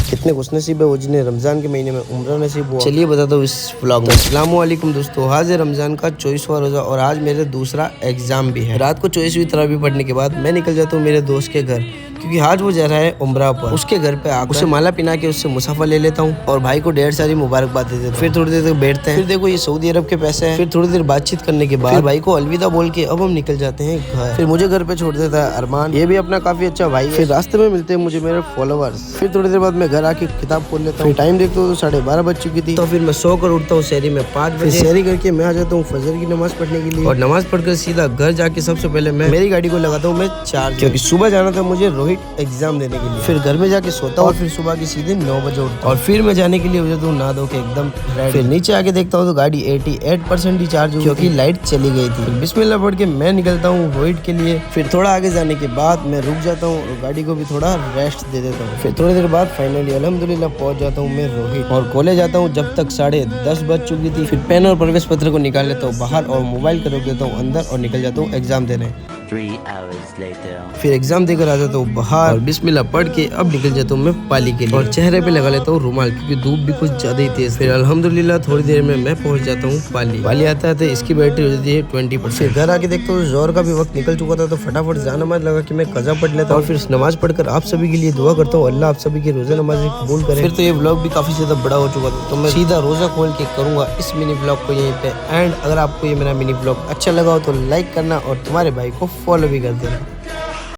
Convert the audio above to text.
कितने खुशनसीब है वो जिन्हें रमजान के महीने में उम्रा नसीब हुआ। चलिए बताता हूँ इस व्लॉग में। अस्सलाम वालेकुम दोस्तों, आज है रमजान का 24वां रोजा और आज मेरे दूसरा एग्जाम भी है। रात को 24वीं तरावी पढ़ने के बाद मैं निकल जाता हूँ मेरे दोस्त के घर, क्योंकि आज वो जा रहा है उम्रा पर। उसके घर पे आकर उसे माला पिना के उससे मुसाफा ले लेता हूँ और भाई को ढेर सारी मुबारकबाद दे देता हूँ। फिर थोड़ी देर तक बैठते हैं, फिर देखो ये सऊदी अरब के पैसे हैं। फिर थोड़ी देर बातचीत करने के बाद भाई को अलविदा बोल के अब हम निकल जाते हैं घर। फिर मुझे घर पे छोड़ देता है अरमान, ये भी अपना काफी अच्छा भाई है। फिर रास्ते में मिलते हैं मुझे मेरे फॉलोअर्स। फिर थोड़ी देर बाद मैं घर आके किताब खोल लेता हूँ। टाइम देखता हूँ तो 12:30 बज चुकी थी। तो फिर मैं सो कर उठता हूँ शहरी में 5 बजे। शहरी करके मैं आ जाता हूँ फजर की नमाज पढ़ने के लिए और नमाज पढ़कर सीधा घर जाके सबसे पहले मैं मेरी गाड़ी को लगाता हूँ मैं चार्ज, क्योंकि सुबह जाना था मुझे रोहित एग्जाम देने के लिए। फिर घर में जाके सोता हूँ और फिर सुबह की सीधे 9 बजे उठता हूँ और फिर मैं जाने के लिए हो जाता हूँ नहा धो के एकदम रेडी। फिर नीचे आके देखता हूँ तो गाड़ी 88% ही चार्ज हुई, क्योंकि लाइट चली गई थी। फिर बिस्मिल्लाह पढ़ के मैं निकलता हूँ रोहित के लिए। फिर थोड़ा आगे जाने के बाद मैं रुक जाता हूँ और गाड़ी को भी थोड़ा रेस्ट दे देता हूँ। फिर थोड़ी देर बाद फाइनली अल्हम्दुलिल्लाह पहुंच जाता हूँ मैं रोहित और कॉलेज जाता हूँ जब तक 10:30 बज चुकी थी। फिर पेन और प्रवेश पत्र को निकाल लेता हूँ बाहर और मोबाइल को रख देता हूँ अंदर और निकल जाता हूँ एग्जाम देने। 3 hours later. फिर एग्जाम देकर आ जाता हूँ बाहर और बिस्मिल्लाह पढ़ के अब निकल जाता हूँ मैं पाली के लिए और चेहरे पे लगा लेता हूँ रुमाल, क्योंकि धूप भी कुछ ज्यादा ही तेज। फिर अल्हम्दुलिल्लाह थोड़ी देर में मैं पहुंच जाता हूँ पाली आता था इसकी बैटरी हो जाती है 20%। फिर घर आके देखता हूँ जोर का भी वक्त निकल चुका था, तो फटाफट जान नमाज लगा कि मैं कज़ा पढ़ लेता हूँ और फिर नमाज पढ़कर आप सभी के लिए दुआ करता हूँ अल्लाह आप सभी की रोजा नमाज कबूल करे। फिर तो ये व्लॉग भी काफी ज्यादा बड़ा हो चुका था, तो मैं सीधा रोजा खोल के करूंगा इस मिनी व्लॉग को यहीं पे एंड। अगर आपको ये मेरा मिनी व्लॉग अच्छा लगा हो तो लाइक करना और तुम्हारे भाई को फॉलो भी कर देना।